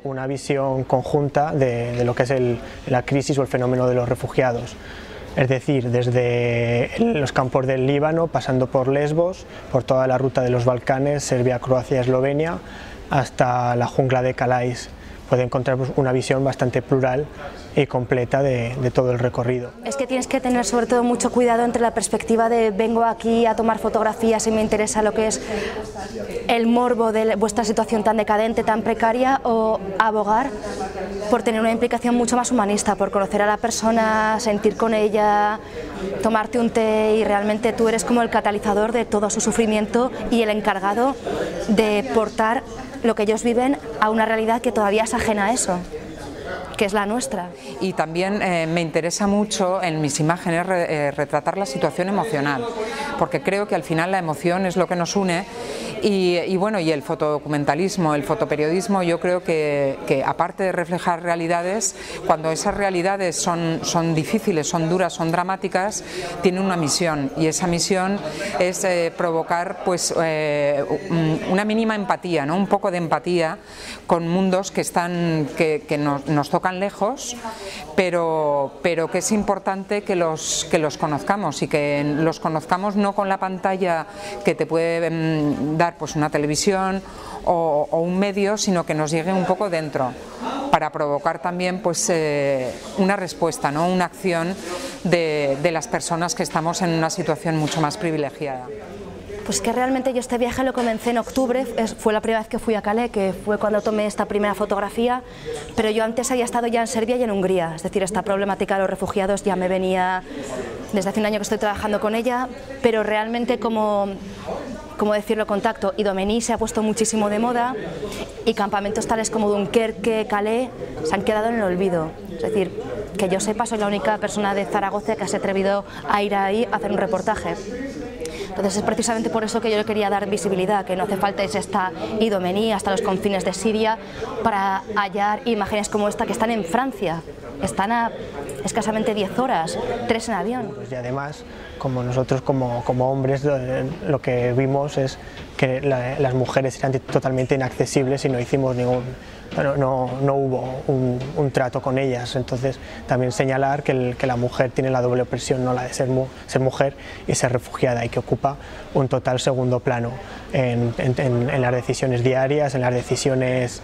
una visión conjunta de lo que es la crisis o el fenómeno de los refugiados. Es decir, desde los campos del Líbano, pasando por Lesbos, por toda la ruta de los Balcanes, Serbia, Croacia, Eslovenia, hasta la jungla de Calais. Puede encontrar una visión bastante plural y completa de todo el recorrido. Es que tienes que tener sobre todo mucho cuidado entre la perspectiva de vengo aquí a tomar fotografías y me interesa lo que es el morbo de vuestra situación tan decadente, tan precaria, o abogar por tener una implicación mucho más humanista, por conocer a la persona, sentir con ella, tomarte un té, y realmente tú eres como el catalizador de todo su sufrimiento y el encargado de portar lo que ellos viven a una realidad que todavía es ajena a eso, que es la nuestra. Y también me interesa mucho en mis imágenes retratar la situación emocional, porque creo que al final la emoción es lo que nos une. Y bueno, y el fotodocumentalismo, el fotoperiodismo, yo creo que aparte de reflejar realidades, cuando esas realidades son difíciles, son duras, son dramáticas, tiene una misión, y esa misión es provocar pues una mínima empatía, ¿no? Un poco de empatía con mundos que nos tocan lejos, pero que es importante que los conozcamos, y que los conozcamos no con la pantalla que te puede dar pues una televisión o un medio, sino que nos llegue un poco dentro, para provocar también pues una respuesta, ¿no? Una acción de las personas que estamos en una situación mucho más privilegiada. Pues que realmente yo este viaje lo comencé en octubre, fue la primera vez que fui a Calais, que fue cuando tomé esta primera fotografía, pero yo antes había estado ya en Serbia y en Hungría, es decir, esta problemática de los refugiados ya me venía desde hace un año que estoy trabajando con ella, pero realmente como decirlo, contacto. Idomení se ha puesto muchísimo de moda, y campamentos tales como Dunkerque, Calais, se han quedado en el olvido. Es decir, que yo sepa, soy la única persona de Zaragoza que se ha atrevido a ir ahí a hacer un reportaje. Entonces es precisamente por eso que yo le quería dar visibilidad, que no hace falta irse hasta Idomení, hasta los confines de Siria, para hallar imágenes como esta que están en Francia, están a escasamente 10 horas, 3 en avión. Y además, como nosotros como hombres, lo que vimos es que las mujeres eran totalmente inaccesibles y no hicimos no hubo un trato con ellas. Entonces también señalar que la mujer tiene la doble opresión, ¿no? La de ser mujer y ser refugiada, y que ocupa un total segundo plano en las decisiones diarias, en las decisiones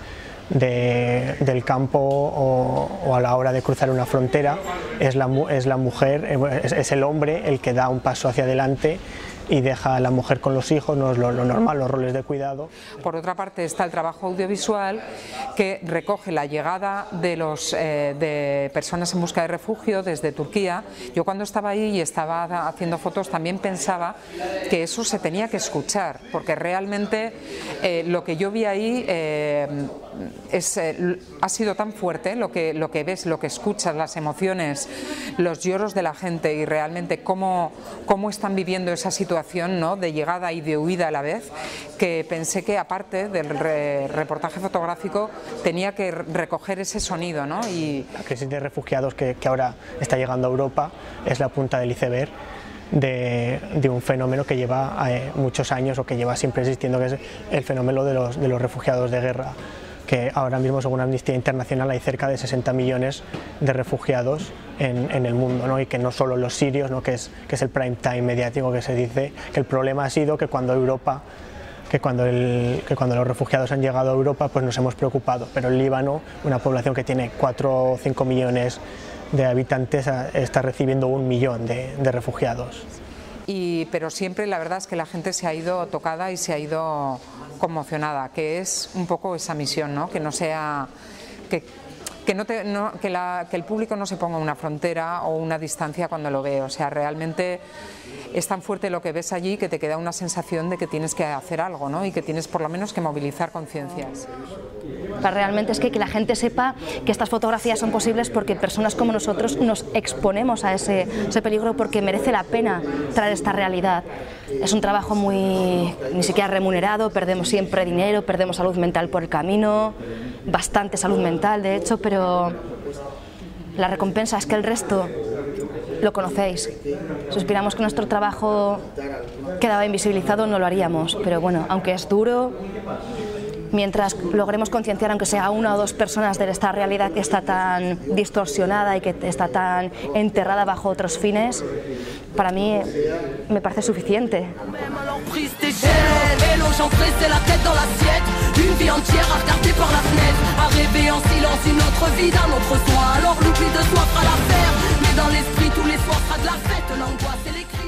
del campo o a la hora de cruzar una frontera. Es la mujer, es el hombre el que da un paso hacia adelante y deja a la mujer con los hijos, no es lo normal, los roles de cuidado. Por otra parte está el trabajo audiovisual, que recoge la llegada de personas en busca de refugio desde Turquía. Yo cuando estaba ahí y estaba haciendo fotos también pensaba que eso se tenía que escuchar, porque realmente lo que yo vi ahí ha sido tan fuerte, lo que ves, lo que escuchas, las emociones, los lloros de la gente, y realmente cómo están viviendo esa situación, ¿no? De llegada y de huida a la vez, que pensé que aparte del reportaje fotográfico tenía que recoger ese sonido, ¿no? Y la crisis de refugiados que ahora está llegando a Europa es la punta del iceberg de un fenómeno que lleva muchos años, o que lleva siempre existiendo, que es el fenómeno de los refugiados de guerra, que ahora mismo, según Amnistía Internacional, hay cerca de 60 millones de refugiados en el mundo, ¿no? Y que no solo los sirios, ¿no? que es el prime time mediático, que se dice que el problema ha sido que cuando los refugiados han llegado a Europa, pues nos hemos preocupado, pero el Líbano, una población que tiene 4 o 5 millones de habitantes, está recibiendo 1 millón de refugiados. Pero siempre la verdad es que la gente se ha ido tocada y se ha ido conmocionada, que es un poco esa misión, ¿no? Que no sea que el público no se ponga una frontera o una distancia cuando lo ve. O sea, realmente es tan fuerte lo que ves allí que te queda una sensación de que tienes que hacer algo, ¿no? Y que tienes por lo menos que movilizar conciencias. Realmente es que la gente sepa que estas fotografías son posibles porque personas como nosotros nos exponemos a ese peligro, porque merece la pena traer esta realidad. Es un trabajo ni siquiera remunerado, perdemos siempre dinero, perdemos salud mental por el camino, bastante salud mental de hecho, pero la recompensa es que el resto lo conocéis. Si supiéramos que nuestro trabajo quedaba invisibilizado no lo haríamos, pero bueno, aunque es duro, mientras logremos concienciar, aunque sea una o dos personas, de esta realidad que está tan distorsionada y que está tan enterrada bajo otros fines, para mí me parece suficiente. Dans l'esprit, tous les soirs sera de la fête, l'angoisse et les cris.